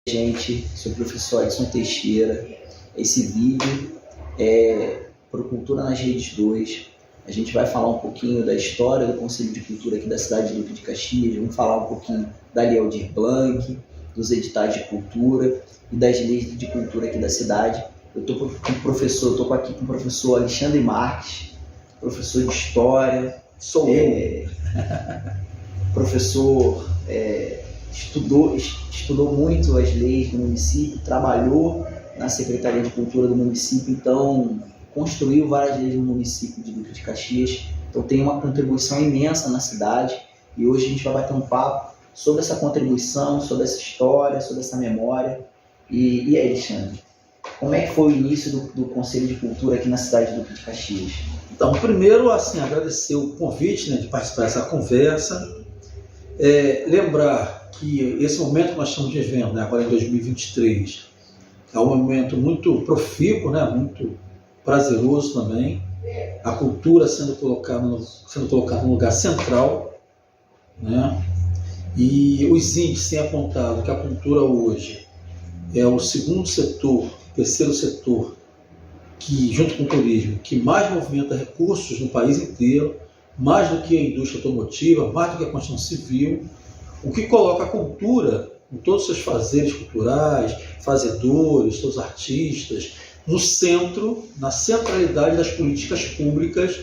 Gente, sou o professor Alisson Teixeira. Esse vídeo é para o Cultura nas Redes 2. A gente vai falar um pouquinho da história do Conselho de Cultura aqui da cidade de Duque de Caxias, vamos falar um pouquinho da Lei Aldir Blanc, dos editais de cultura e das leis de cultura aqui da cidade. Eu estou aqui com o professor Alexandre Marques, professor de História. Sou eu. Professor... Estudou muito as leis do município, trabalhou na Secretaria de Cultura do município, então construiu várias leis no município de Duque de Caxias, então tem uma contribuição imensa na cidade e hoje a gente vai bater um papo sobre essa contribuição, sobre essa história, sobre essa memória. E aí, Alexandre, como é que foi o início do Conselho de Cultura aqui na cidade de Duque de Caxias? Então, primeiro, agradecer o convite, de participar dessa conversa, lembrar que esse momento que nós estamos vivendo, agora em 2023, é um momento muito profícuo, muito prazeroso também, a cultura sendo colocada no lugar central, e os índices têm apontado que a cultura hoje é o segundo setor, terceiro setor, que, junto com o turismo, que mais movimenta recursos no país inteiro, mais do que a indústria automotiva, mais do que a construção civil, o que coloca a cultura, com todos os seus fazeres culturais, fazedores, seus artistas, no centro, na centralidade das políticas públicas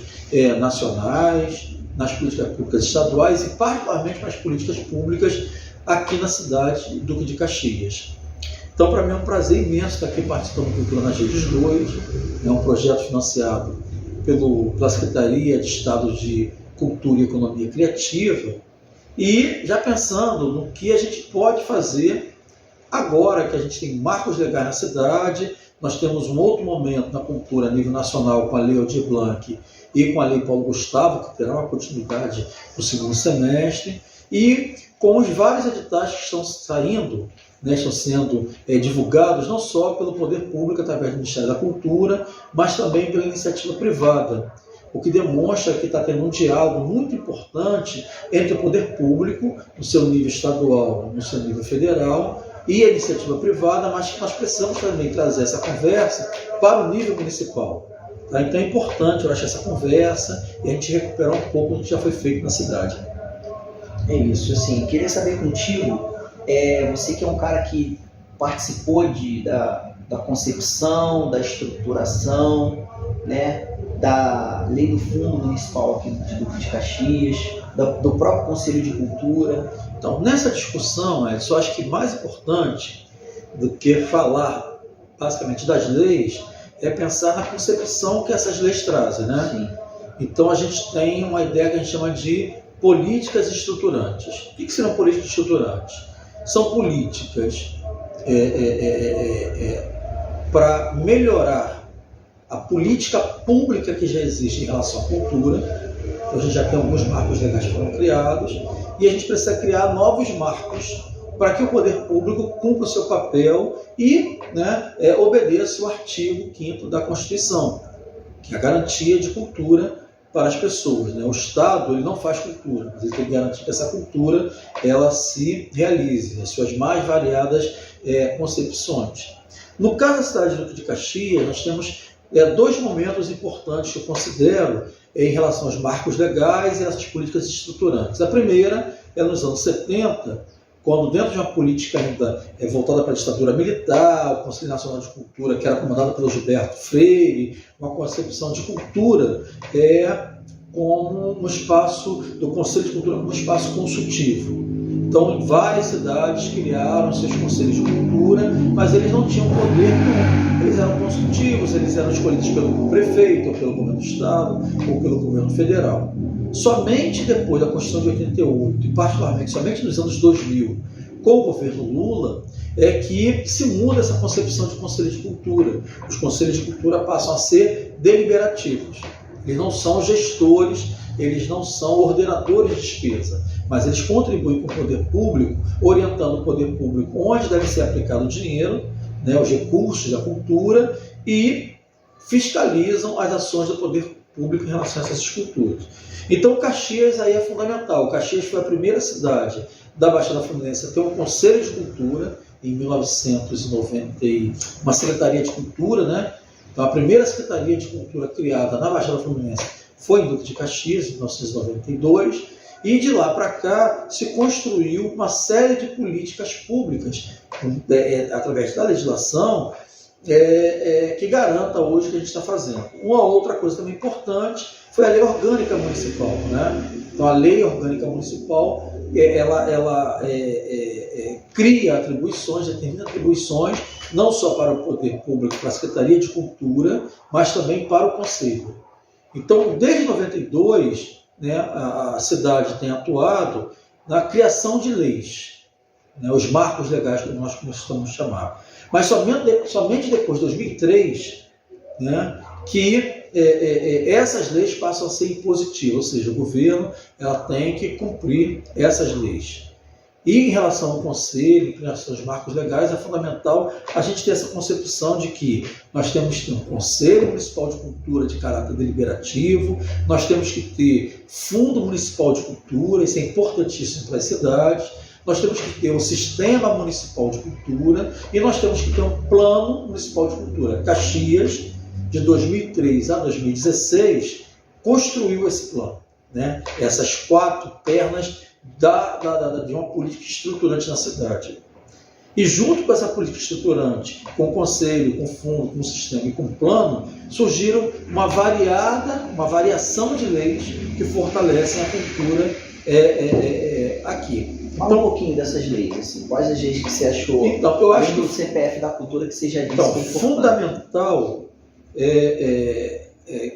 nacionais, nas políticas públicas estaduais e particularmente nas políticas públicas aqui na cidade de Duque de Caxias. Então, para mim é um prazer imenso estar aqui participando do Cultura nas Redes 2, é um projeto financiado pela Secretaria de Estado de Cultura e Economia Criativa, e já pensando no que a gente pode fazer agora que a gente tem marcos legais na cidade, nós temos um outro momento na cultura a nível nacional com a Lei Aldir Blanc e com a Lei Paulo Gustavo, que terá uma continuidade no segundo semestre, e com os vários editais que estão saindo, estão sendo divulgados não só pelo poder público através do Ministério da Cultura, mas também pela iniciativa privada, o que demonstra que está tendo um diálogo muito importante entre o poder público, no seu nível estadual, no seu nível federal, e a iniciativa privada, mas que nós precisamos também trazer essa conversa para o nível municipal. Então é importante, eu acho, essa conversa e a gente recuperar um pouco do que já foi feito na cidade. É isso, queria saber contigo, você que é um cara que participou da concepção, da estruturação, da lei do Fundo Municipal aqui de Duque de Caxias, do próprio Conselho de Cultura. Então, nessa discussão, eu acho que mais importante do que falar basicamente das leis é pensar na concepção que essas leis trazem, Sim. Então, a gente tem uma ideia que a gente chama de políticas estruturantes. O que seriam políticas estruturantes? São políticas para melhorar a política pública que já existe em relação à cultura. A gente já tem alguns marcos legais que foram criados e a gente precisa criar novos marcos para que o poder público cumpra o seu papel e obedeça o artigo 5º da Constituição, que é a garantia de cultura para as pessoas. O Estado ele não faz cultura, mas ele tem que garantir que essa cultura ela se realize, as suas mais variadas concepções. No caso da cidade de Duque de Caxias, nós temos dois momentos importantes que eu considero em relação aos marcos legais e essas políticas estruturantes. A primeira é nos anos 70, quando dentro de uma política ainda voltada para a ditadura militar, o Conselho Nacional de Cultura, que era comandado pelo Gilberto Freire, uma concepção de cultura como um espaço do Conselho de Cultura como um espaço consultivo. Então, várias cidades criaram seus conselhos de cultura, mas eles não tinham poder nenhum. Eles eram consultivos, eles eram escolhidos pelo prefeito, ou pelo governo do estado, ou pelo governo federal. Somente depois da Constituição de 88, e particularmente somente nos anos 2000, com o governo Lula, é que se muda essa concepção de conselho de cultura. Os conselhos de cultura passam a ser deliberativos. Eles não são gestores, eles não são ordenadores de despesa, mas eles contribuem com o poder público, orientando o poder público onde deve ser aplicado o dinheiro, os recursos da cultura, e fiscalizam as ações do poder público em relação a essas culturas. Então, Caxias aí é fundamental. Caxias foi a primeira cidade da Baixada Fluminense a ter um conselho de cultura, em 1990, uma Secretaria de Cultura, né? Então, a primeira Secretaria de Cultura criada na Baixada Fluminense foi em Duque de Caxias, em 1992, e de lá para cá se construiu uma série de políticas públicas, através da legislação, que garanta hoje o que a gente está fazendo. Uma outra coisa também importante foi a Lei Orgânica Municipal, né? Então, a Lei Orgânica Municipal, ela cria atribuições, determina atribuições, não só para o poder público, para a Secretaria de Cultura, mas também para o Conselho. Então, desde 92, né, a cidade tem atuado na criação de leis, né, os marcos legais que nós costumamos chamar. Mas somente depois de 2003, né, que essas leis passam a ser impositivas, ou seja, o governo tem que cumprir essas leis. E em relação ao Conselho, em relação aos marcos legais, é fundamental a gente ter essa concepção de que nós temos que ter um Conselho Municipal de Cultura de caráter deliberativo, nós temos que ter Fundo Municipal de Cultura, isso é importantíssimo para as cidades, nós temos que ter um Sistema Municipal de Cultura e nós temos que ter um Plano Municipal de Cultura. Caxias, de 2003 a 2016, construiu esse plano, né? Essas 4 pernas de uma política estruturante na cidade. E junto com essa política estruturante, com o Conselho, com o Fundo, com o Sistema e com o Plano, surgiram uma variação de leis que fortalecem a cultura aqui. Fala um pouquinho dessas leis, assim, quais as leis que você achou, então, eu acho do CPF da cultura que você já disse então, que é importante. Fundamental,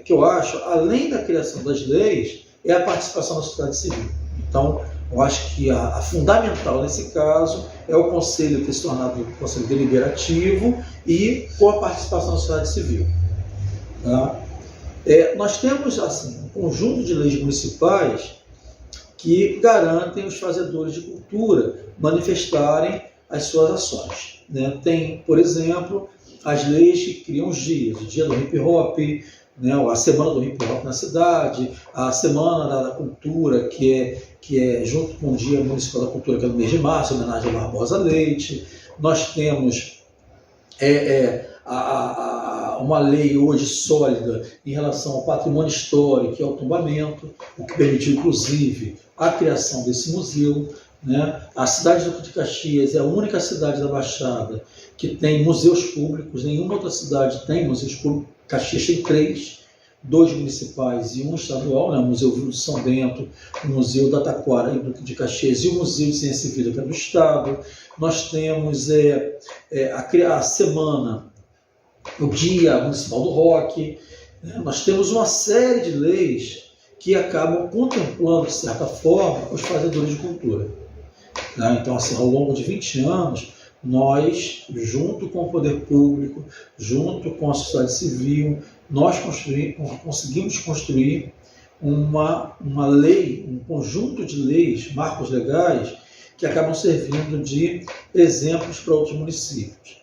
que eu acho, além da criação das leis, é a participação da sociedade civil. Então, eu acho que a fundamental nesse caso é o Conselho ter se tornado um Conselho Deliberativo e com a participação da sociedade civil. Tá? Nós temos assim, um conjunto de leis municipais que garantem os fazedores de cultura manifestarem as suas ações, né? Tem, por exemplo, as leis que criam os dias, o dia do hip hop, né? A semana do hip hop na cidade, a semana da cultura, que é junto com o Dia Municipal da Cultura, que é no mês de março, em homenagem a Barbosa Leite. Nós temos uma lei hoje sólida em relação ao patrimônio histórico e ao tombamento, o que permitiu, inclusive, a criação desse museu, né? A cidade de Duque de Caxias é a única cidade da Baixada que tem museus públicos, nenhuma outra cidade tem museus públicos. Caxias tem 3, 2 municipais e 1 estadual, né? O Museu Vivo de São Bento, o Museu da Taquara e Duque de Caxias e o Museu de Ciência Civil, que é do Estado. Nós temos a semana, o Dia Municipal do Rock, né? Nós temos uma série de leis que acabam contemplando, de certa forma, os fazedores de cultura. Né? Então, assim, ao longo de 20 anos, nós, junto com o poder público, junto com a sociedade civil, nós conseguimos construir uma lei, um conjunto de leis, marcos legais, que acabam servindo de exemplos para outros municípios.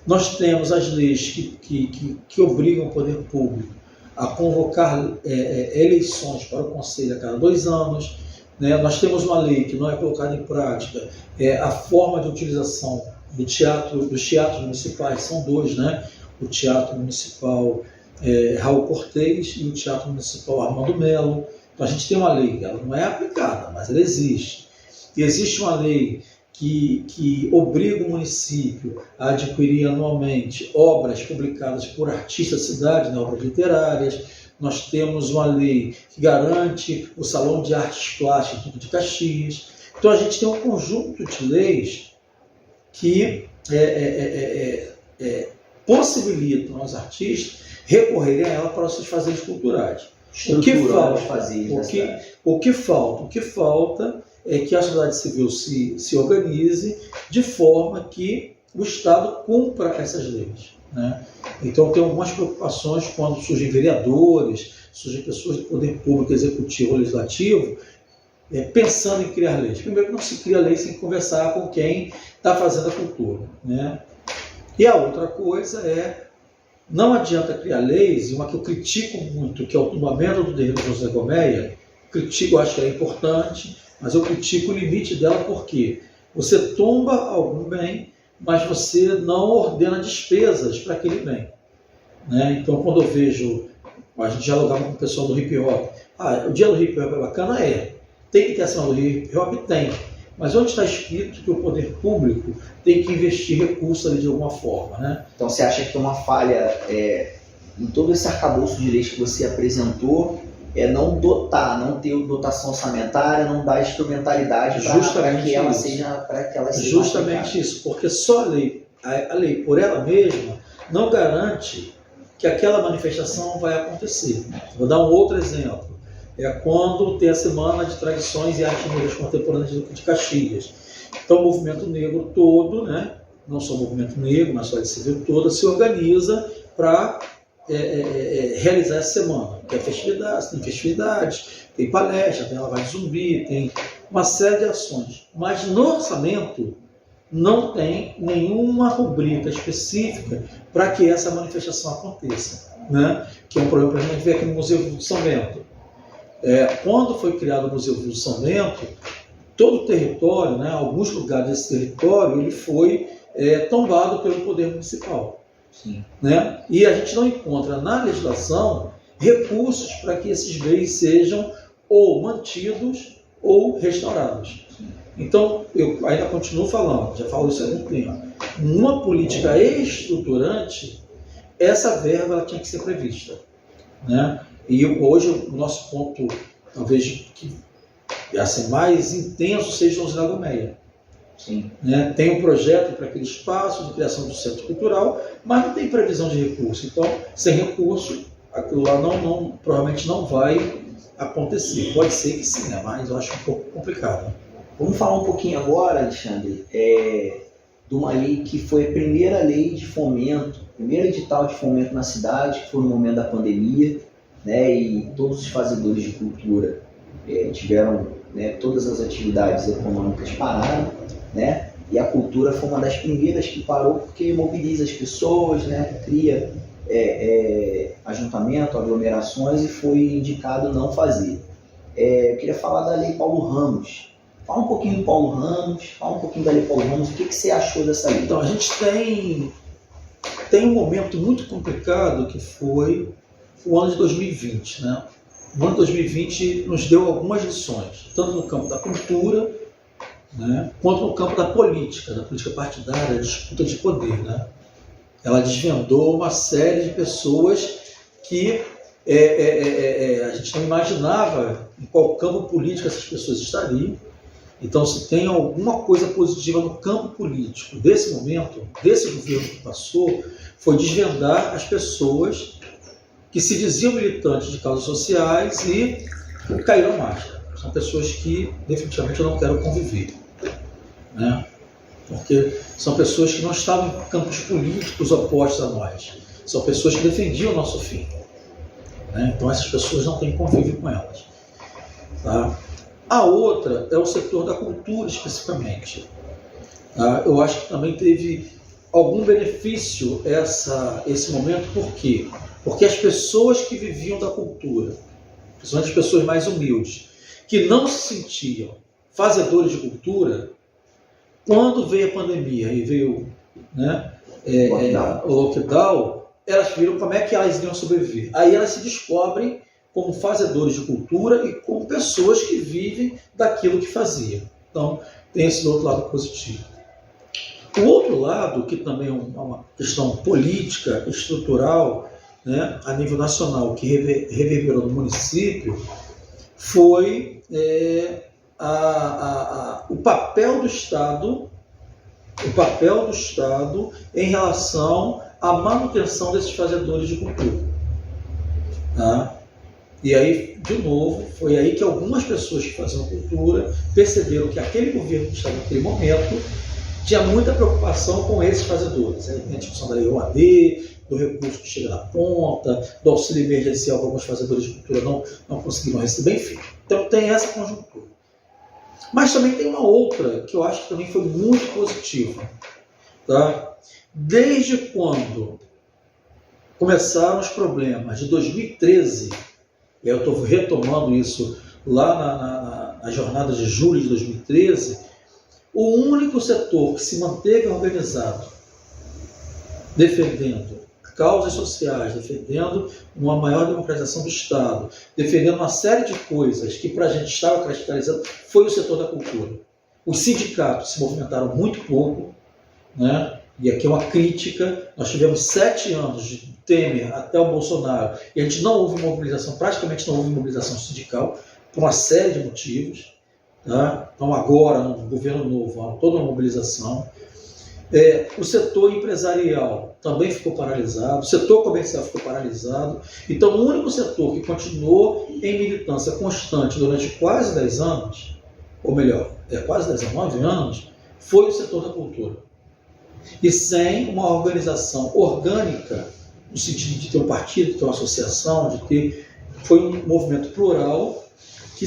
Nós temos as leis que obrigam o poder público a convocar eleições para o Conselho a cada 2 anos. Né? Nós temos uma lei que não é colocada em prática, a forma de utilização dos teatros municipais, são 2, né? O Teatro Municipal Raul Cortez e o Teatro Municipal Armando Melo. Então a gente tem uma lei, ela não é aplicada, mas ela existe. E existe uma lei que obriga o município a adquirir anualmente obras publicadas por artistas da cidade, né, obras literárias. Nós temos uma lei que garante o Salão de Artes Plásticas de Caxias. Então a gente tem um conjunto de leis que possibilitam aos artistas recorrerem a ela para os seus fazeres culturais. O que falta é que a sociedade civil se organize de forma que o Estado cumpra essas leis. Né? Então tem algumas preocupações quando surgem vereadores, surgem pessoas do poder público, executivo, legislativo, pensando em criar leis. Primeiro, não se cria lei sem conversar com quem está fazendo a cultura. Né? E a outra coisa não adianta criar leis, e uma que eu critico muito, que é o tombamento do terreno de José Gomeia. Critico, acho que é importante, mas eu critico o limite dela porque você tomba algum bem, mas você não ordena despesas para aquele bem. Né? Então, quando eu vejo, a gente dialogava com o pessoal do hip hop, o dia do hip hop é bacana? Tem que ter a semana do hip hop? Tem. Mas onde está escrito que o poder público tem que investir recursos ali de alguma forma? Né? Então você acha que uma falha em todo esse arcabouço de leis que você apresentou é não ter dotação orçamentária, não dar instrumentalidade para que ela seja justamente isso, porque só a lei por ela mesma não garante que aquela manifestação vai acontecer. Vou dar um outro exemplo. É quando tem a Semana de Tradições e Artes Negras Contemporâneas de Caxias. Então o movimento negro todo, né, não só o movimento negro, mas a sociedade civil toda, se organiza para realizar essa semana. Tem festividades, tem palestra, tem lavagem de zumbi, tem uma série de ações. Mas no orçamento não tem nenhuma rubrica específica para que essa manifestação aconteça. Né? Que é um problema para a gente ver aqui no Museu de São Bento. Quando foi criado o Museu de São Bento, todo o território, né, alguns lugares desse território, ele foi tombado pelo poder municipal. Sim. Né? E a gente não encontra na legislação recursos para que esses bens sejam ou mantidos ou restaurados. Sim. Então, eu ainda continuo falando, já falo isso há muito tempo, numa política estruturante, essa verba ela tinha que ser prevista. Né? E hoje o nosso ponto, talvez que assim, mais intenso, seja o Zé Gomeia. Sim. Né? Tem um projeto para aquele espaço de criação do centro cultural, mas não tem previsão de recurso. Então, sem recurso, aquilo lá provavelmente não vai acontecer. Pode ser que sim, né? Mas eu acho um pouco complicado. Vamos falar um pouquinho agora, Alexandre, de uma lei que foi a primeira lei de fomento, primeiro edital de fomento na cidade, que foi no momento da pandemia, né? E todos os fazedores de cultura tiveram, né, todas as atividades econômicas pararam, né? E a cultura foi uma das primeiras que parou porque mobiliza as pessoas, né? Cria ajuntamento, aglomerações, e foi indicado não fazer. Eu queria falar da Lei Paulo Ramos. Fala um pouquinho do Paulo Ramos, fala um pouquinho da Lei Paulo Ramos, o que você achou dessa lei? Então, a gente tem um momento muito complicado que foi o ano de 2020, né? O ano de 2020 nos deu algumas lições, tanto no campo da cultura, né, quanto no campo da política partidária, da disputa de poder. Né? Ela desvendou uma série de pessoas que a gente não imaginava em qual campo político essas pessoas estariam. Então, se tem alguma coisa positiva no campo político desse momento, desse governo que passou, foi desvendar as pessoas que se diziam militantes de causas sociais e caíram máscara. São pessoas que definitivamente eu não quero conviver. Né? Porque são pessoas que não estavam em campos políticos opostos a nós. São pessoas que defendiam o nosso fim. Né? Então essas pessoas não têm convívio com elas. Tá? A outra é o setor da cultura especificamente. Tá? Eu acho que também teve algum benefício esse momento. Por quê? Porque as pessoas que viviam da cultura, principalmente as pessoas mais humildes, que não se sentiam fazedores de cultura, quando veio a pandemia e veio, né, o lockdown, elas viram como é que elas iam sobreviver. Aí elas se descobrem como fazedores de cultura e como pessoas que vivem daquilo que faziam. Então, tem esse outro lado positivo. O outro lado, que também é uma questão política, estrutural, né, a nível nacional, que reverberou no município, foi o papel do Estado em relação à manutenção desses fazedores de cultura. Tá? E aí, de novo, foi aí que algumas pessoas que faziam cultura perceberam que aquele governo que estava naquele momento tinha muita preocupação com esses fazedores. Aí tem a discussão da Lei OAD, do recurso que chega na ponta, do auxílio emergencial que alguns fazedores de cultura não conseguiram receber, enfim. Então tem essa conjuntura. Mas também tem uma outra que eu acho que também foi muito positiva. Tá? Desde quando começaram os problemas de 2013, e eu estou retomando isso lá na jornada de julho de 2013, O único setor que se manteve organizado, defendendo causas sociais, defendendo uma maior democratização do Estado, defendendo uma série de coisas que para a gente estava cristalizando, foi o setor da cultura. Os sindicatos se movimentaram muito pouco, né? E aqui é uma crítica. Nós tivemos 7 anos de Temer até o Bolsonaro e a gente não houve mobilização, praticamente não houve mobilização sindical, por uma série de motivos. Tá? Então agora, no governo novo, há toda uma mobilização. O setor empresarial também ficou paralisado, o setor comercial ficou paralisado. Então o único setor que continuou em militância constante durante quase 10 anos, ou melhor, quase 10 anos, 9 anos, foi o setor da cultura. E sem uma organização orgânica, no sentido de ter um partido, de ter uma associação, foi um movimento plural, que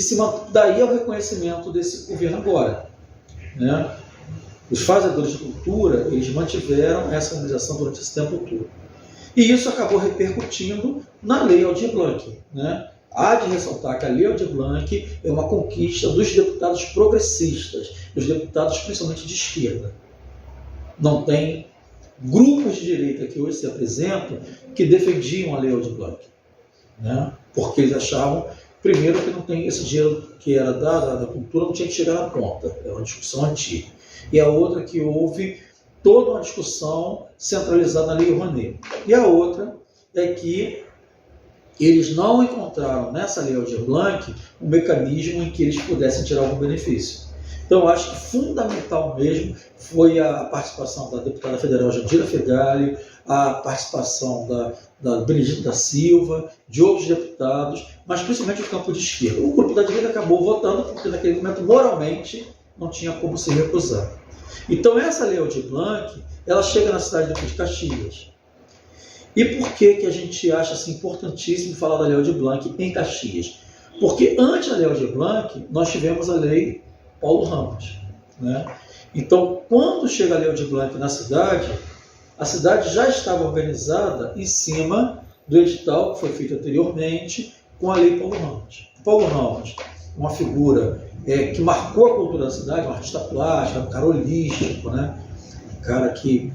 daí é o reconhecimento desse governo agora, né? Os fazedores de cultura, eles mantiveram essa organização durante esse tempo todo. E isso acabou repercutindo na Lei Aldir Blanc, né? Há de ressaltar que a Lei Aldir Blanc é uma conquista dos deputados progressistas, dos deputados principalmente de esquerda. Não tem grupos de direita que hoje se apresentam que defendiam a Lei Aldir Blanc, né? Porque eles achavam, primeiro, que não tem esse dinheiro que era da cultura, não tinha que chegar na ponta, é uma discussão antiga. E a outra que houve toda uma discussão centralizada na Lei Rouanet. E a outra é que eles não encontraram nessa Lei Aldir Blanc um mecanismo em que eles pudessem tirar algum benefício. Então, eu acho que fundamental mesmo foi a participação da deputada federal Jandira Fegali, a participação da Benedita da Silva, de outros deputados, mas principalmente o campo de esquerda. O grupo da direita acabou votando porque naquele momento, moralmente, não tinha como se recusar. Então, essa Lei Aldir Blanc, ela chega na cidade de Caxias. E por que a gente acha assim, importantíssimo falar da Lei Aldir Blanc em Caxias? Porque antes da Lei Aldir Blanc, nós tivemos a Lei Paulo Ramos, né? Então, quando chega a Lei Aldir Blanc na cidade, a cidade já estava organizada em cima do edital que foi feito anteriormente com a Lei Paulo Ramos. Paulo Ramos, uma figura que marcou a cultura da cidade, um artista plástico, um cara holístico, né? Um cara que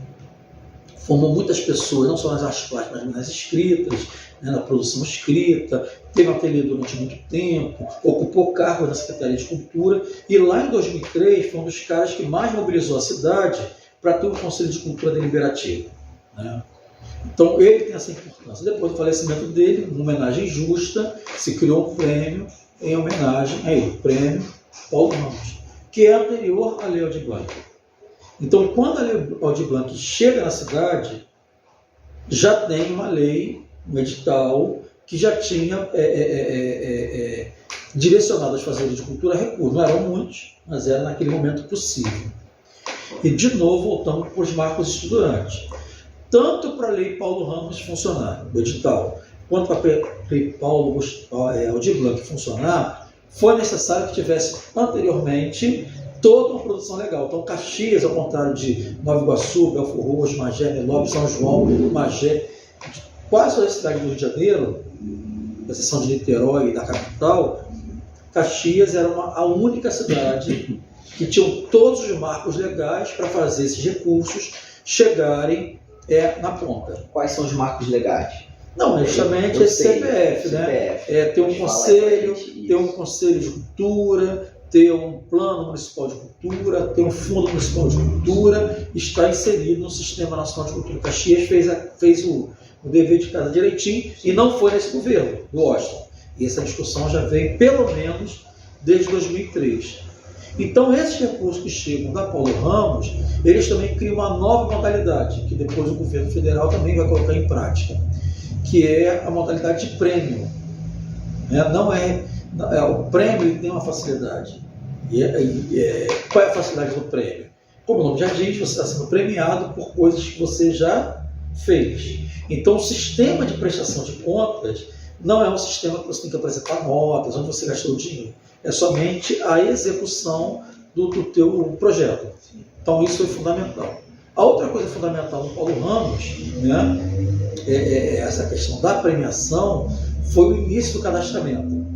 formou muitas pessoas, não só nas artes plásticas, mas nas escritas, né, na produção escrita, teve um ateliê durante muito tempo, ocupou cargo na Secretaria de Cultura, e lá em 2003 foi um dos caras que mais mobilizou a cidade para ter um Conselho de Cultura Deliberativo, né? Então ele tem essa importância. Depois do falecimento dele, uma homenagem justa, se criou um prêmio em homenagem a ele, o Prêmio Paulo Ramos, que é anterior à Lei Aldir Blanc. Então, quando a Lei Aldir Blanc chega na cidade, já tem uma lei, um edital, que já tinha direcionado aos fazedores de cultura recursos. Não eram muitos, mas era naquele momento possível. E, de novo, voltamos para os marcos estruturantes. Tanto para a Lei Paulo Ramos funcionar, o edital, quanto para a Lei Paulo Aldir Blanc funcionar, foi necessário que tivesse anteriormente toda uma produção legal. Então, Caxias, ao contrário de Nova Iguaçu, Belfor Roxo, Magé, Nilópolis, São João, Magé, quase toda a cidade do Rio de Janeiro, com exceção de Niterói e da capital, Caxias era a única cidade que tinha todos os marcos legais para fazer esses recursos chegarem na ponta. Quais são os marcos legais? Não, justamente esse CPF, né? Ter um conselho de cultura, ter um plano municipal de cultura, ter um fundo municipal de cultura, está inserido no Sistema Nacional de Cultura. Caxias fez o dever de casa direitinho e não foi nesse governo do Washington. E essa discussão já vem pelo menos desde 2003. Então, esses recursos que chegam da Paulo Ramos, eles também criam uma nova modalidade, que depois o governo federal também vai colocar em prática, que é a modalidade de prêmio. O prêmio ele tem uma facilidade. Qual é a facilidade do prêmio? Como o nome já diz, você está sendo premiado por coisas que você já fez. Então, o sistema de prestação de contas não é um sistema que você tem que apresentar notas, onde você gastou o dinheiro. É somente a execução do teu projeto. Então, isso foi fundamental. A outra coisa fundamental no Paulo Ramos, né, essa questão da premiação, foi o início do cadastramento.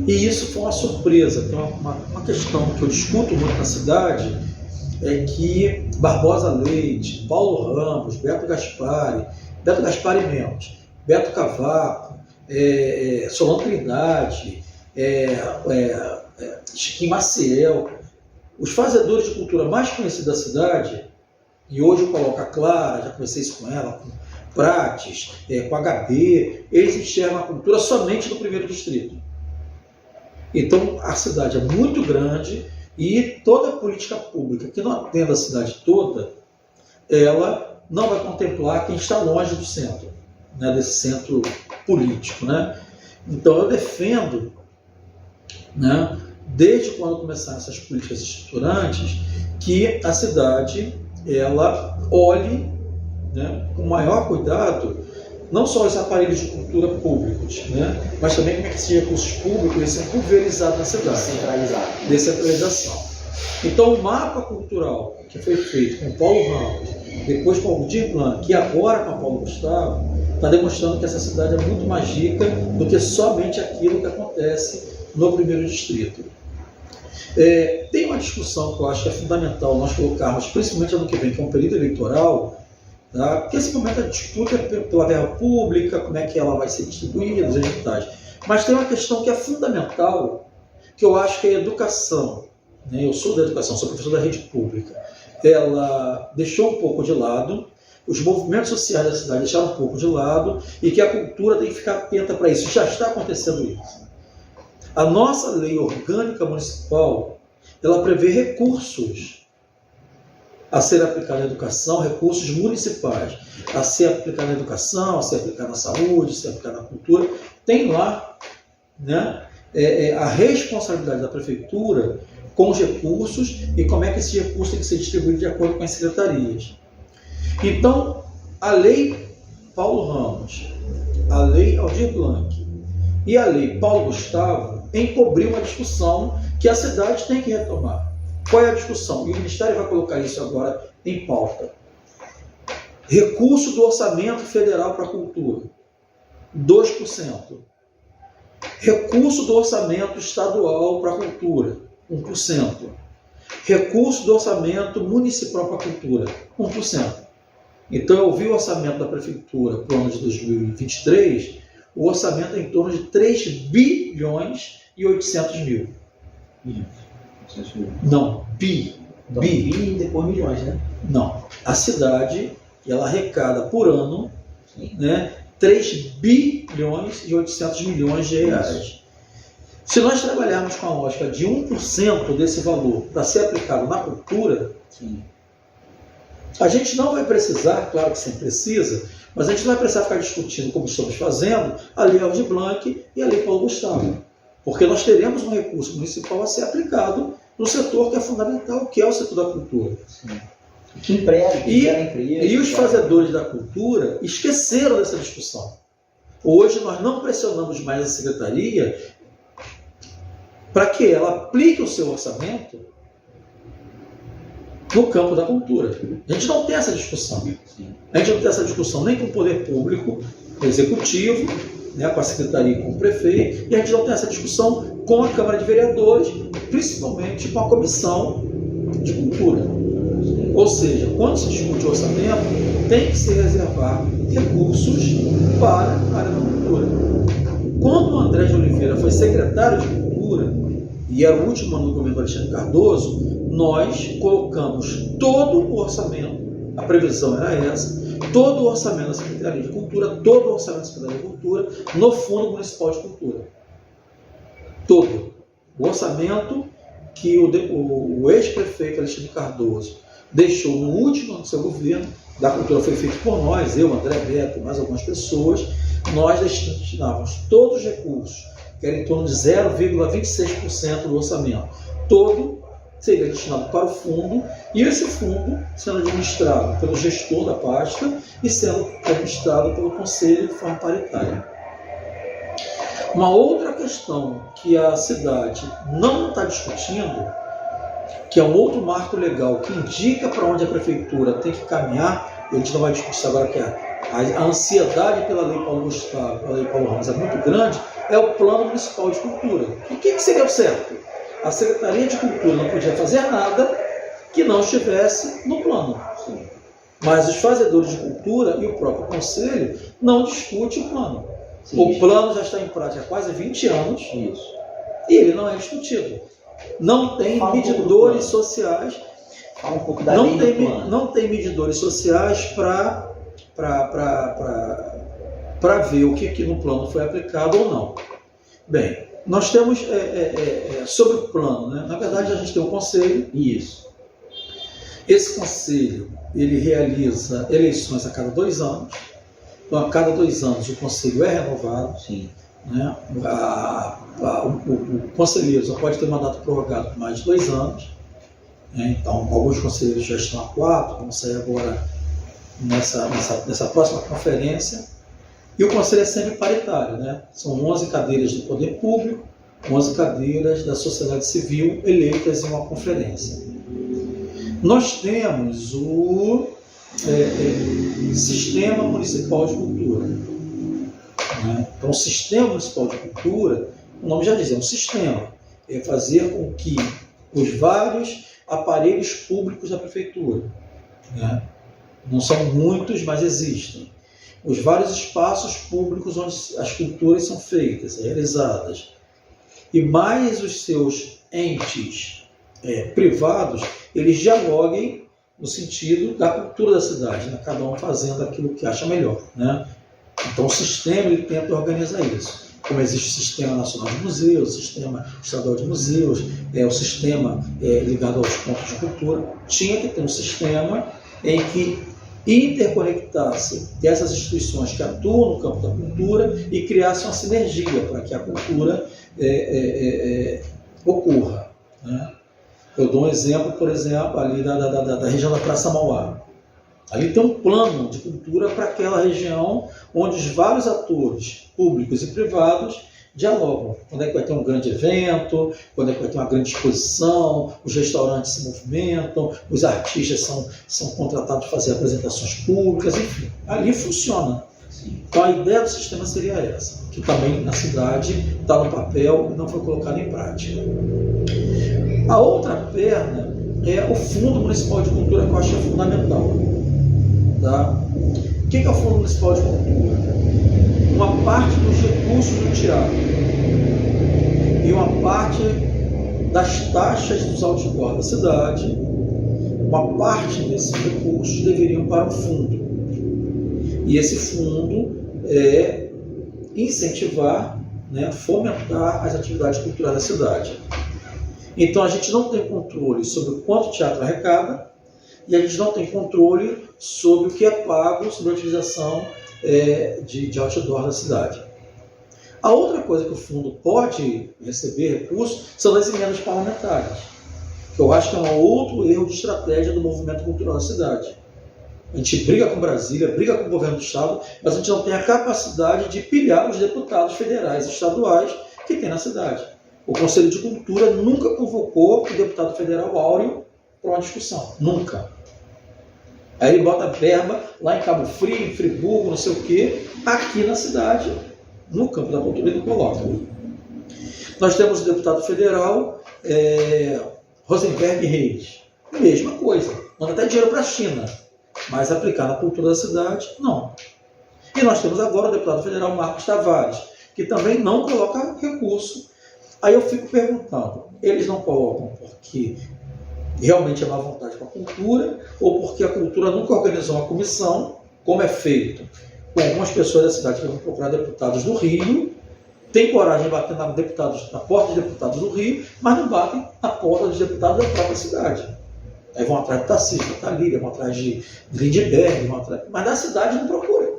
E isso foi uma surpresa. Tem uma questão que eu discuto muito na cidade, é que Barbosa Leite, Paulo Ramos, Beto Gaspari Mendes, Beto Cavaco, Solon Trindade, Chiquinho Maciel, os fazedores de cultura mais conhecidos da cidade, e hoje eu coloco a Clara, já conversei isso com ela, com Prates, com HB, eles enxergam a cultura somente no primeiro distrito. Então a cidade é muito grande e toda a política pública que não atenda a cidade toda, ela não vai contemplar quem está longe do centro, né, desse centro político, né? Então eu defendo, né, desde quando começaram essas políticas estruturantes, que a cidade ela olhe, né, com maior cuidado não só os aparelhos de cultura públicos, né, mas também como é que esses recursos públicos são pulverizados na cidade. Descentralização. Então o mapa cultural que foi feito com Paulo Ramos, depois com Aldir Blanc e agora com a Paulo Gustavo, está demonstrando que essa cidade é muito mais rica do que somente aquilo que acontece no primeiro distrito. Tem uma discussão que eu acho que é fundamental nós colocarmos, principalmente ano que vem, que é um período eleitoral, tá? Porque esse momento a disputa é pela verba pública, como é que ela vai ser distribuída, os editais. Mas tem uma questão que é fundamental, que eu acho que é a educação. Né? Eu sou da educação, sou professor da rede pública. Ela deixou um pouco de lado, os movimentos sociais da cidade deixaram um pouco de lado, e que a cultura tem que ficar atenta para isso. Já está acontecendo isso. A nossa lei orgânica municipal, ela prevê recursos a ser aplicado na educação, recursos municipais, a ser aplicado na educação, a ser aplicado na saúde, a ser aplicado na cultura. Tem lá, né, a responsabilidade da prefeitura com os recursos e como é que esse recurso tem que ser distribuído de acordo com as secretarias. Então, a lei Paulo Ramos, a lei Aldir Blanc e a lei Paulo Gustavo encobriu uma discussão que a cidade tem que retomar. Qual é a discussão? E o Ministério vai colocar isso agora em pauta. Recurso do orçamento federal para a cultura, 2%. Recurso do orçamento estadual para a cultura, 1%. Recurso do orçamento municipal para a cultura, 1%. Então eu vi o orçamento da prefeitura para o ano de 2023, o orçamento é em torno de 3 bilhões e 800 mil. Não, bi. Então, bi e depois milhões, né? Não. A cidade, ela arrecada por ano, né, 3 bilhões e 800 milhões de reais. Se nós trabalharmos com a lógica de 1% desse valor para ser aplicado na cultura, sim, a gente não vai precisar, claro que sempre precisa, mas a gente não vai precisar ficar discutindo, como estamos fazendo, a lei Aldir Blanc e a lei Paulo Gustavo. Porque nós teremos um recurso municipal a ser aplicado no setor que é fundamental, que é o setor da cultura. Sim. Que emprega, e os fazedores da cultura esqueceram dessa discussão. Hoje nós não pressionamos mais a secretaria para que ela aplique o seu orçamento no campo da cultura. A gente não tem essa discussão. A gente não tem essa discussão nem com o poder público, com o executivo, né, com a secretaria e com o prefeito, e a gente não tem essa discussão com a Câmara de Vereadores, principalmente com a Comissão de Cultura. Ou seja, quando se discute o orçamento, tem que se reservar recursos para a área da cultura. Quando o André de Oliveira foi secretário de Cultura, e era o último ano do governo do Alexandre Cardoso, nós colocamos todo o orçamento, a previsão era essa, todo o orçamento da Secretaria de Cultura, todo o orçamento da Secretaria de Cultura no Fundo Municipal de Cultura. Todo. O orçamento que o ex-prefeito Alexandre Cardoso deixou no último ano do seu governo, da cultura foi feito por nós, eu, André Beto, mais algumas pessoas, nós destinávamos todos os recursos, que era em torno de 0,26% do orçamento. Todo seria destinado para o fundo, e esse fundo sendo administrado pelo gestor da pasta e sendo administrado pelo Conselho de forma paritária. Uma outra questão que a cidade não está discutindo, que é um outro marco legal que indica para onde a prefeitura tem que caminhar, a gente não vai discutir isso agora, que a ansiedade pela Lei Paulo Gustavo, pela Lei Paulo Ramos é muito grande, é o Plano Municipal de Cultura. O que seria o certo? A Secretaria de Cultura não podia fazer nada que não estivesse no plano. Sim. Mas os fazedores de cultura e o próprio Conselho não discutem o plano. Sim, o plano já está em prática há quase 20 anos. Isso. E ele não é discutido. Não tem medidores sociais. Fala um pouco da lei do plano. Não tem medidores sociais para ver o que no plano foi aplicado ou não. Bem, nós temos sobre o plano, né? Na verdade a gente tem um conselho. Isso. Esse conselho, ele realiza eleições a cada 2 anos. Então, a cada 2 anos o conselho é renovado. Sim. Né? O conselheiro só pode ter mandato prorrogado por mais de 2 anos. Né? Então, alguns conselheiros já estão há 4, vão sair agora nessa próxima conferência. E o conselho é sempre paritário, né? São 11 cadeiras do poder público, 11 cadeiras da sociedade civil eleitas em uma conferência. Nós temos o Sistema Municipal de Cultura. Né? Então, o Sistema Municipal de Cultura, o nome já diz, é um sistema. É fazer com que os vários aparelhos públicos da prefeitura, né? Não são muitos, mas existem. Os vários espaços públicos onde as culturas são feitas, realizadas. E mais os seus entes privados, eles dialoguem no sentido da cultura da cidade, né? Cada um fazendo aquilo que acha melhor, né? Então o sistema ele tenta organizar isso. Como existe o Sistema Nacional de Museus, o Sistema Estadual de Museus, o sistema ligado aos pontos de cultura, tinha que ter um sistema em que interconectasse essas instituições que atuam no campo da cultura e criasse uma sinergia para que a cultura ocorra, né? Eu dou um exemplo, por exemplo, ali da região da Praça Mauá. Ali tem um plano de cultura para aquela região onde os vários atores públicos e privados dialogam. Quando é que vai ter um grande evento, quando é que vai ter uma grande exposição, os restaurantes se movimentam, os artistas são contratados para fazer apresentações públicas, enfim. Ali funciona. Então a ideia do sistema seria essa, que também na cidade está no papel e não foi colocado em prática. A outra perna é o Fundo Municipal de Cultura, que eu acho que é fundamental. Tá? O que é o Fundo Municipal de Cultura? Uma parte dos recursos do teatro e uma parte das taxas dos outdoors da cidade, uma parte desses recursos deveriam para um fundo. E esse fundo é incentivar, né, fomentar as atividades culturais da cidade. Então a gente não tem controle sobre o quanto o teatro arrecada e a gente não tem controle sobre o que é pago sobre a utilização de outdoor da cidade. A outra coisa que o fundo pode receber recursos são as emendas parlamentares, que eu acho que é um outro erro de estratégia do movimento cultural da cidade. A gente briga com Brasília, briga com o governo do estado, mas a gente não tem a capacidade de pilhar os deputados federais e estaduais que tem na cidade. O Conselho de Cultura nunca convocou o deputado federal Áureo para uma discussão. Nunca. Aí ele bota verba lá em Cabo Frio, em Friburgo, não sei o quê, aqui na cidade, no campo da cultura, ele coloca. Nós temos o deputado federal Rosenberg Reis. Mesma coisa. Manda até dinheiro para a China, mas aplicar na cultura da cidade, não. E nós temos agora o deputado federal Marcos Tavares, que também não coloca recurso. Aí eu fico perguntando, eles não colocam porque realmente é má vontade com a cultura, ou porque a cultura nunca organizou uma comissão, como é feito com algumas pessoas da cidade que vão procurar deputados do Rio, tem coragem de bater na porta dos deputados do Rio, mas não batem na porta dos deputados da própria cidade. Aí vão atrás de Tarcísio, da Thalíria, vão atrás de Lindbergh, mas da cidade não procuram.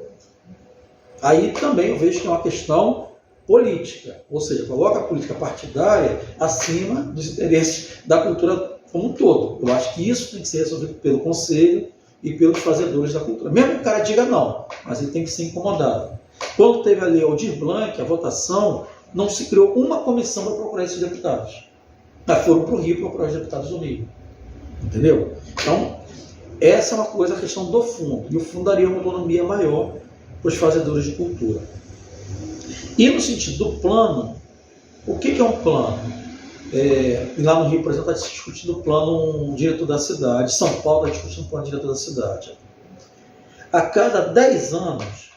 Aí também eu vejo que é uma questão política, ou seja, coloca a política partidária acima dos interesses da cultura como um todo. Eu acho que isso tem que ser resolvido pelo Conselho e pelos fazedores da cultura. Mesmo que o cara diga não, mas ele tem que ser incomodado. Quando teve a lei Aldir Blanc, a votação, não se criou uma comissão para procurar esses deputados. Mas foram para o Rio procurar os deputados do Rio. Entendeu? Então, essa é uma coisa, a questão do fundo. E o fundo daria uma autonomia maior para os fazedores de cultura. E no sentido do plano, o que é um plano? E lá no Rio, por exemplo, está discutindo o plano diretor da cidade. São Paulo está discutindo o plano diretor da cidade. A cada 10 anos,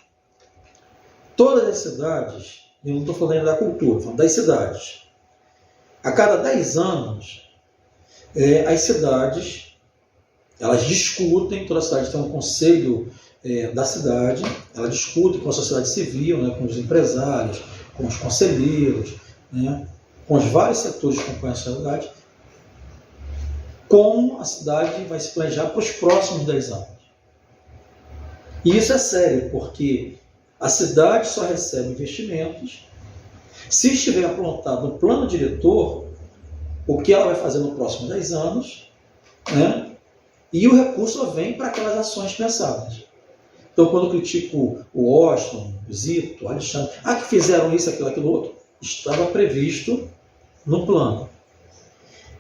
todas as cidades, eu não estou falando da cultura, estou falando das cidades. A cada 10 anos, as cidades, elas discutem, toda a cidade tem um conselho da cidade, ela discute com a sociedade civil, né, com os empresários, com os conselheiros, né, com os vários setores que compõem a sociedade, como a cidade vai se planejar para os próximos 10 anos. E isso é sério, porque a cidade só recebe investimentos se estiver apontado no plano diretor o que ela vai fazer no próximo 10 anos, né? E o recurso vem para aquelas ações pensadas. Então, quando eu critico o Washington, o Zito, o Alexandre, que fizeram isso, aquilo, outro, estava previsto no plano.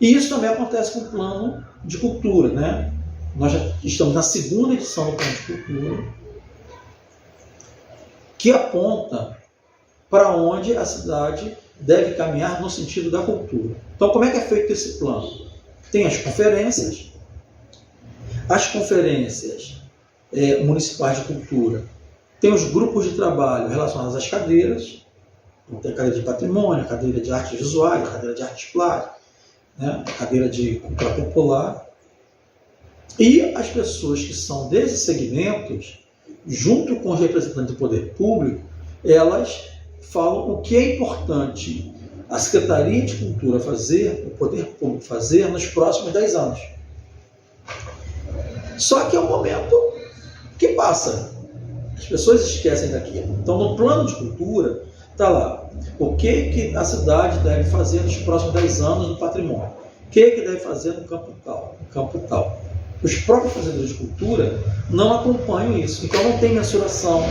E isso também acontece com o plano de cultura, né? Nós já estamos na segunda edição do plano de cultura, que aponta para onde a cidade deve caminhar no sentido da cultura. Então, como é que é feito esse plano? Tem as conferências municipais de cultura, tem os grupos de trabalho relacionados às cadeiras, então, tem a cadeira de patrimônio, a cadeira de artes visuais, a cadeira de artes plásticas, né? A cadeira de cultura popular. E as pessoas que são desses segmentos, junto com os representantes do poder público, elas falam o que é importante a Secretaria de Cultura fazer, o poder público fazer nos próximos 10 anos. Só que é um momento que passa. As pessoas esquecem daquilo. Então, no plano de cultura, está lá o que a cidade deve fazer nos próximos 10 anos no patrimônio. O que deve fazer no campo tal. Os próprios fazedores de cultura não acompanham isso. Então não tem mensuração,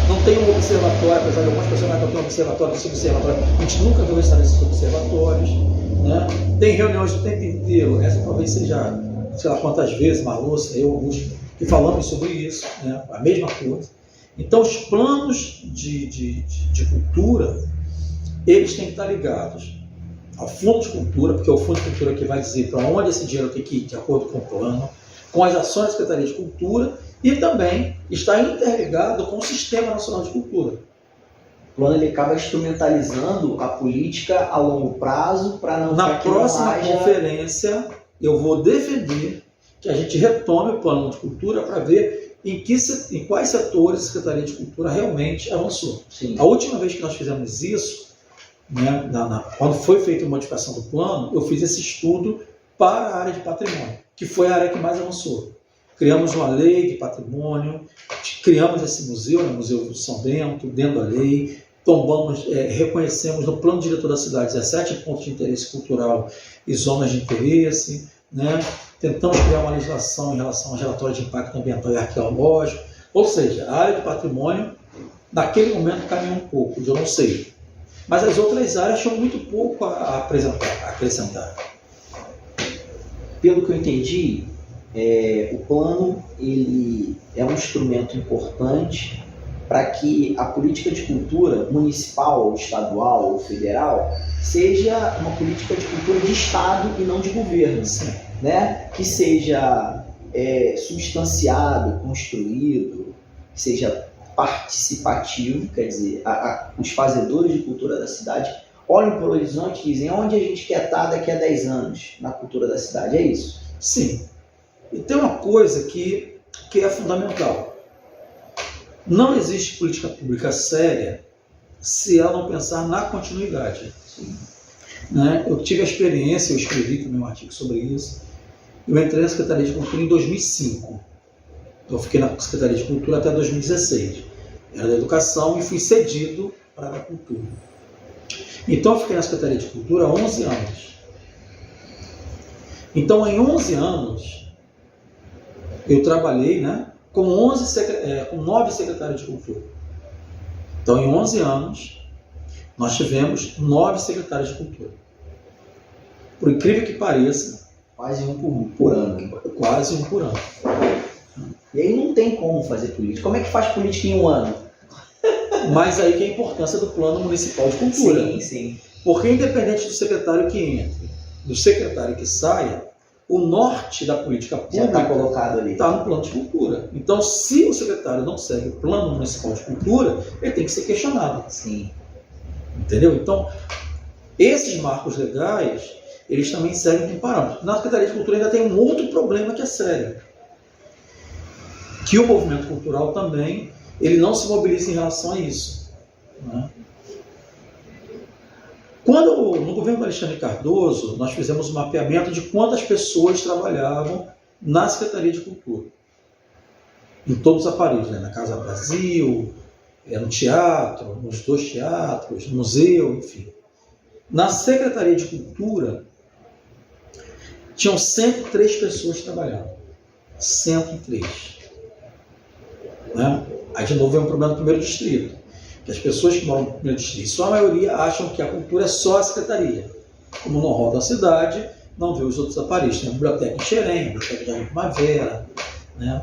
não tem um observatório, apesar de algumas pessoas que tem um observatório, a gente nunca viu estar nesses observatórios, né? Tem reuniões o tempo inteiro, essa talvez seja, sei lá quantas vezes, Marluce, eu, Augusto, que falamos sobre isso, né? A mesma coisa. Então os planos de cultura, eles têm que estar ligados ao fundo de cultura, porque é o fundo de cultura que vai dizer para onde esse dinheiro tem que ir de acordo com o plano, com as ações da Secretaria de Cultura, e também está interligado com o Sistema Nacional de Cultura. O plano ele acaba instrumentalizando a política a longo prazo para não... Na próxima conferência, eu vou defender que a gente retome o plano de cultura para ver em quais setores a Secretaria de Cultura realmente avançou. Sim. A última vez que nós fizemos isso, né, quando foi feita a modificação do plano, eu fiz esse estudo para a área de patrimônio, que foi a área que mais avançou. Criamos uma lei de patrimônio, criamos esse museu, o Museu do São Bento, dentro da lei, reconhecemos no plano diretor da cidade 17 pontos de interesse cultural e zonas de interesse, né? Tentamos criar uma legislação em relação aos relatórios de impacto ambiental e arqueológico, ou seja, a área de patrimônio, naquele momento, caminhou um pouco, eu não sei. Mas as outras áreas tinham muito pouco a acrescentar. Pelo que eu entendi, o plano ele é um instrumento importante para que a política de cultura municipal, ou estadual, ou federal, seja uma política de cultura de Estado e não de governo, né? Que seja substanciado, construído, que seja participativo, quer dizer, os fazedores de cultura da cidade olham para o horizonte e dizem onde a gente quer estar daqui a 10 anos na cultura da cidade, é isso? Sim. E tem uma coisa que é fundamental. Não existe política pública séria se ela não pensar na continuidade. Sim. Né? Eu tive a experiência, eu escrevi também um artigo sobre isso. Eu entrei na Secretaria de Cultura em 2005. Eu fiquei na Secretaria de Cultura até 2016. Era da Educação e fui cedido para a Cultura. Então eu fiquei na Secretaria de Cultura há 11 anos. Então em 11 anos eu trabalhei, né, com 9 secretários de Cultura. Então em 11 anos nós tivemos 9 secretários de Cultura. Por incrível que pareça, quase um por ano. Quase um por ano. E aí não tem como fazer política. Como é que faz política em um ano? Mas aí que é a importância do Plano Municipal de Cultura. Sim, sim. Porque independente do secretário que entre, do secretário que saia, o norte da política Já está pública colocado ali. está no plano de cultura. Então, se o secretário não segue o Plano Municipal de Cultura, ele tem que ser questionado. Sim. Entendeu? Então, esses marcos legais, eles também servem como parâmetro. Na Secretaria de Cultura ainda tem um outro problema que é sério. Que o movimento cultural também, ele não se mobiliza em relação a isso. Né? Quando, no governo do Alexandre Cardoso, nós fizemos um mapeamento de quantas pessoas trabalhavam na Secretaria de Cultura. Em todos os aparelhos, né? Na Casa Brasil, no teatro, nos 2 teatros, no museu, enfim. Na Secretaria de Cultura, tinham 103 pessoas trabalhando. 103. Né? Aí, de novo, vem um problema do 1º distrito. Que as pessoas que moram no 1º distrito, só a maioria acham que a cultura é só a secretaria. Como não roda a cidade, não vê os outros aparelhos. Tem a biblioteca em Xerém, a biblioteca de Jardim Primavera. Né?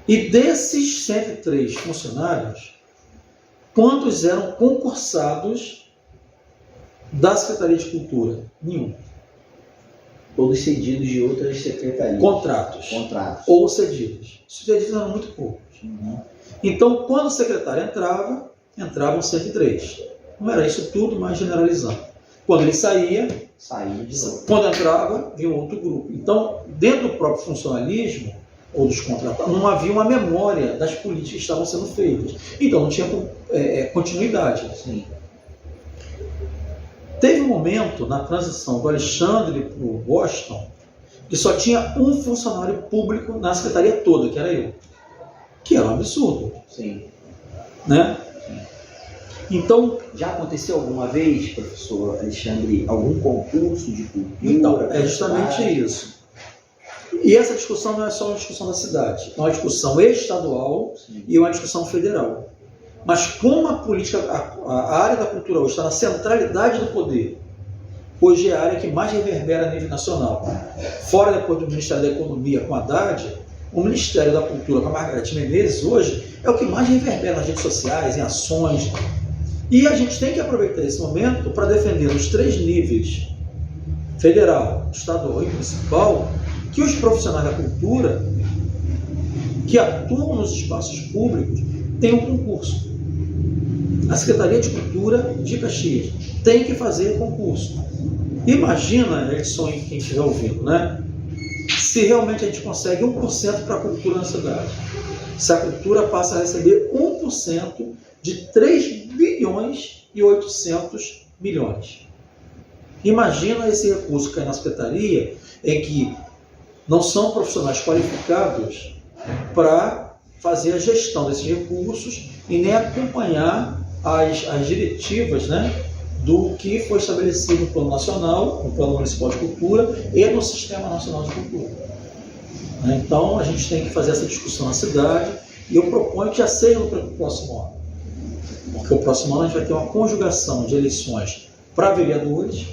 E desses 103 funcionários, quantos eram concursados da Secretaria de Cultura? Nenhum. Todos cedidos de outras secretarias. Contratos. Ou cedidos. Os cedidos eram muito poucos. Uhum. Então, quando o secretário entrava, entravam 103. Não era isso tudo, mas generalizando. Quando ele saía de novo. Quando entrava, vinha outro grupo. Então, dentro do próprio funcionalismo, ou dos contratados, não havia uma memória das políticas que estavam sendo feitas. Então, não tinha continuidade. Sim. Teve um momento, na transição do Alexandre para o Boston, que só tinha um funcionário público na secretaria toda, que era eu. Que era um absurdo. Sim. Né? Sim. Então, já aconteceu alguma vez, professor Alexandre, algum concurso de cultura? Então, é justamente isso. E essa discussão não é só uma discussão da cidade, é uma discussão estadual. Sim. E uma discussão federal. Mas como a política, a área da cultura hoje está na centralidade do poder, hoje é a área que mais reverbera a nível nacional. Fora depois do Ministério da Economia com a Haddad, o Ministério da Cultura com a Margareth Menezes hoje é o que mais reverbera nas redes sociais, em ações. E a gente tem que aproveitar esse momento para defender os 3 níveis, federal, estadual e municipal, que os profissionais da cultura que atuam nos espaços públicos tenham um concurso. A Secretaria de Cultura de Caxias tem que fazer concurso. Imagina, Edson, e quem estiver ouvindo, né? Se realmente a gente consegue 1% para a cultura na cidade. Se a cultura passa a receber 1% de 3 bilhões e 800 milhões. Imagina esse recurso cair na secretaria, em que não são profissionais qualificados para fazer a gestão desses recursos e nem acompanhar as diretivas, né, do que foi estabelecido no Plano Nacional, no Plano Municipal de Cultura e no Sistema Nacional de Cultura. Então, a gente tem que fazer essa discussão na cidade e eu proponho que já seja no próximo ano. Porque o próximo ano a gente vai ter uma conjugação de eleições para vereadores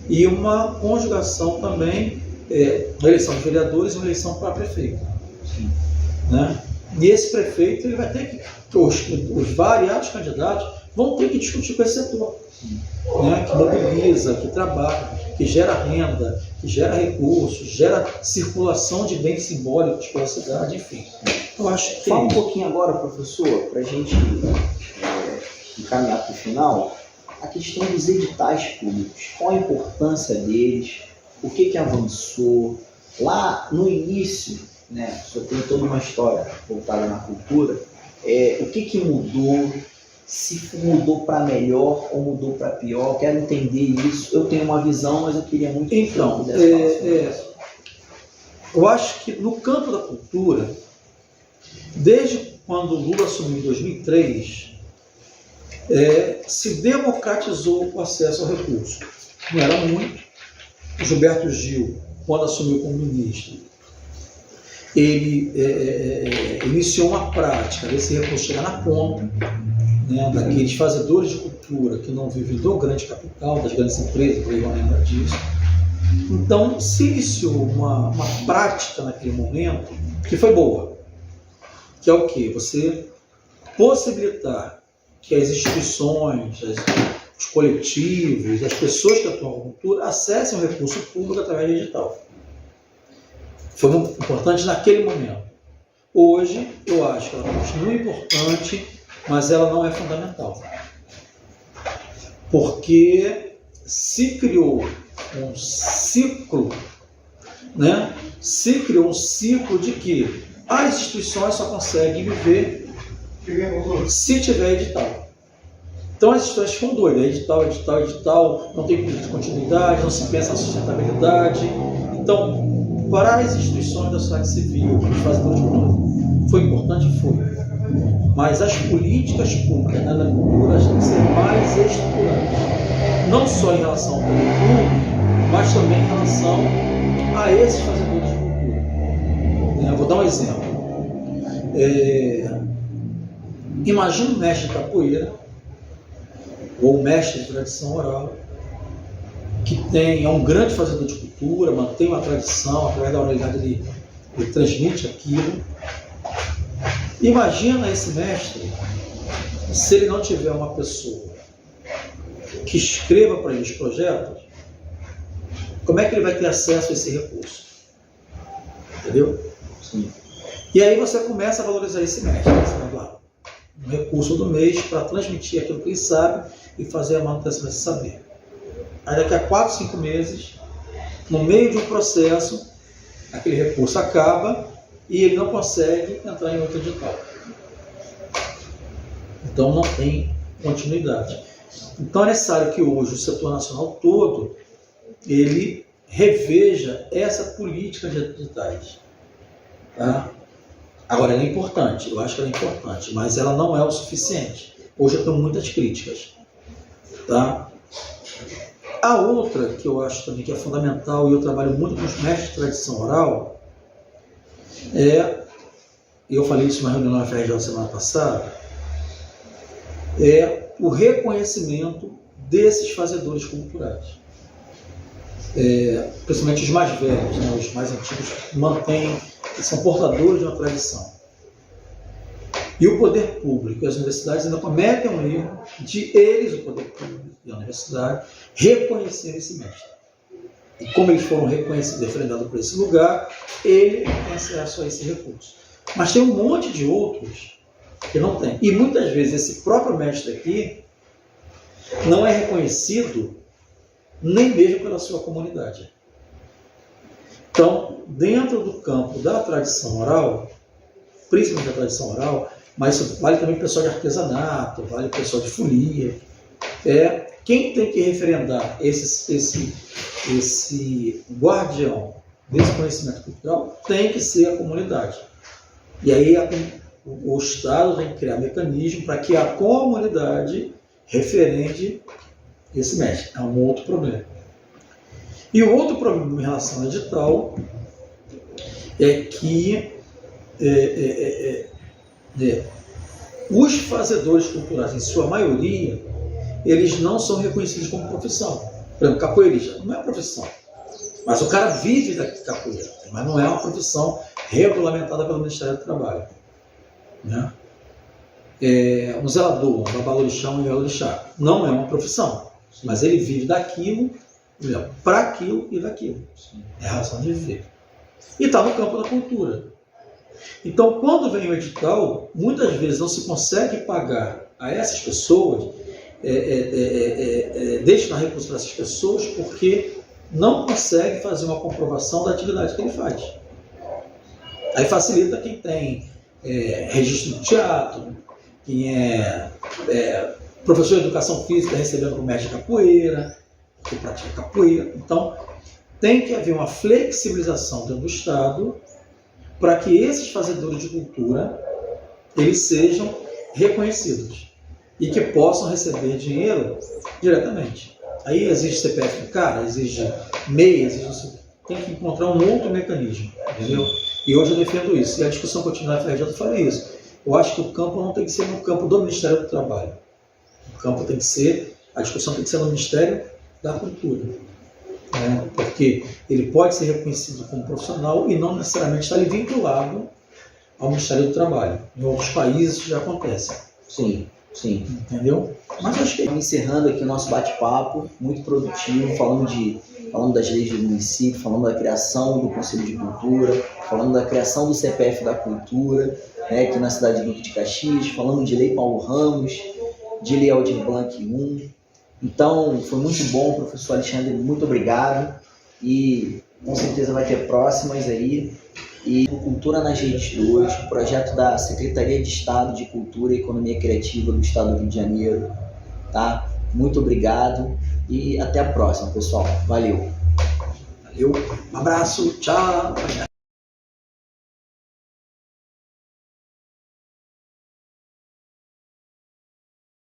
e uma conjugação também, uma eleição de vereadores e uma eleição para prefeito. Sim. Né? E esse prefeito ele vai ter que, os variados candidatos vão ter que discutir com esse setor, né? Que mobiliza, que trabalha, que gera renda, que gera recursos, gera circulação de bens simbólicos pela cidade, enfim. Eu acho que... Fala um pouquinho agora, professor, para a gente encaminhar para o final, a questão dos editais públicos. Qual a importância deles? O que avançou? Lá no início, né, só tem toda uma história voltada na cultura, o que mudou, se mudou para melhor ou mudou para pior, quero entender isso. Eu tenho uma visão, mas eu queria muito que então, você pudesse falar sobre isso. Eu acho que no campo da cultura, desde quando o Lula assumiu em 2003, se democratizou o acesso ao recurso. Não era muito. O Gilberto Gil, quando assumiu como ministro, ele iniciou uma prática desse recurso chegar na ponta, né, daqueles fazedores de cultura que não vivem do grande capital, das grandes empresas, que não lembra disso. Então se iniciou uma prática naquele momento que foi boa, que é o quê? Você possibilitar que as instituições, os coletivos, as pessoas que atuam na cultura acessem o recurso público através do digital. Foi muito importante naquele momento. Hoje, eu acho que ela continua importante, mas ela não é fundamental. Porque se criou um ciclo, né? Se criou um ciclo de que as instituições só conseguem viver se tiver edital. Então as instituições ficam doidas, edital, não tem política de continuidade, não se pensa na sustentabilidade. Então, para as instituições da sociedade civil, os fazedores de cultura, foi importante? Foi. Mas as políticas públicas da cultura têm que ser mais estruturadas. Não só em relação ao poder público, mas também em relação a esses fazedores de cultura. Eu vou dar um exemplo. Imagina um mestre de capoeira, ou mestre de tradição oral, que é um grande fazedor de cultura, mantém uma tradição, através da oralidade ele transmite aquilo. Imagina esse mestre, se ele não tiver uma pessoa que escreva para ele os projetos, como é que ele vai ter acesso a esse recurso? Entendeu? Sim. E aí você começa a valorizar esse mestre, um recurso do mês para transmitir aquilo que ele sabe e fazer a manutenção desse saber. Aí daqui a 4, 5 meses, no meio de um processo, aquele recurso acaba e ele não consegue entrar em outro edital. Então não tem continuidade. Então é necessário que hoje o setor nacional todo ele reveja essa política de editais. Tá? Agora, ela é importante, eu acho que ela é importante, mas ela não é o suficiente. Hoje eu tenho muitas críticas. Tá? A outra, que eu acho também que é fundamental, e eu trabalho muito com os mestres de tradição oral, eu falei isso numa reunião na FRJ semana passada, é o reconhecimento desses fazedores culturais. Principalmente os mais velhos, né, os mais antigos, são portadores de uma tradição. E o poder público e as universidades ainda cometem um erro de eles, o poder público e a universidade, reconhecerem esse mestre. E como eles foram reconhecidos e referendados por esse lugar, ele tem acesso a esse recurso. Mas tem um monte de outros que não tem. E muitas vezes esse próprio mestre aqui não é reconhecido nem mesmo pela sua comunidade. Então, dentro do campo da tradição oral, principalmente da tradição oral, mas isso vale também para o pessoal de artesanato, vale para o pessoal de folia, quem tem que referendar esse guardião desse conhecimento cultural tem que ser a comunidade. E aí o Estado tem que criar mecanismo para que a comunidade referende esse mestre. É um outro problema. E o outro problema em relação ao edital é que os fazedores culturais, em sua maioria, eles não são reconhecidos como profissão. Por exemplo, capoeirista não é uma profissão, mas o cara vive da capoeira, mas não é uma profissão regulamentada pelo Ministério do Trabalho. Né? Um zelador, um babalorixá, um iorixá, não é uma profissão, mas ele vive daquilo, para aquilo e daquilo. É a razão de viver. E está no campo da cultura. Então, quando vem o edital, muitas vezes não se consegue pagar a essas pessoas, destinar recursos para essas pessoas, porque não consegue fazer uma comprovação da atividade que ele faz. Aí facilita quem tem registro de teatro, quem é professor de educação física recebendo como mestre de capoeira, que pratica capoeira. Então, tem que haver uma flexibilização dentro do Estado para que esses fazedores de cultura eles sejam reconhecidos e que possam receber dinheiro diretamente. Aí exige CPF do cara, exige MEI, tem que encontrar um outro mecanismo, entendeu? E hoje eu defendo isso. E a discussão continua na FRJ, eu falei isso. Eu acho que o campo não tem que ser no campo do Ministério do Trabalho. A discussão tem que ser no Ministério da Cultura. né? Porque ele pode ser reconhecido como profissional e não necessariamente está ali vinculado ao Ministério do Trabalho. Em outros países isso já acontece. Sim, sim. Entendeu? Mas acho que Estamos encerrando aqui o nosso bate-papo, muito produtivo, falando das leis do município, falando da criação do Conselho de Cultura, falando da criação do CPF da Cultura, né, aqui na cidade de Duque de Caxias, falando de Lei Paulo Ramos, de Lei Aldir Blanc I. Então, foi muito bom, professor Alexandre, muito obrigado. E com certeza vai ter próximas aí. E Cultura nas Redes 2, projeto da Secretaria de Estado de Cultura e Economia Criativa do Estado do Rio de Janeiro. Tá? Muito obrigado e até a próxima, pessoal. Valeu. valeu, um abraço, tchau.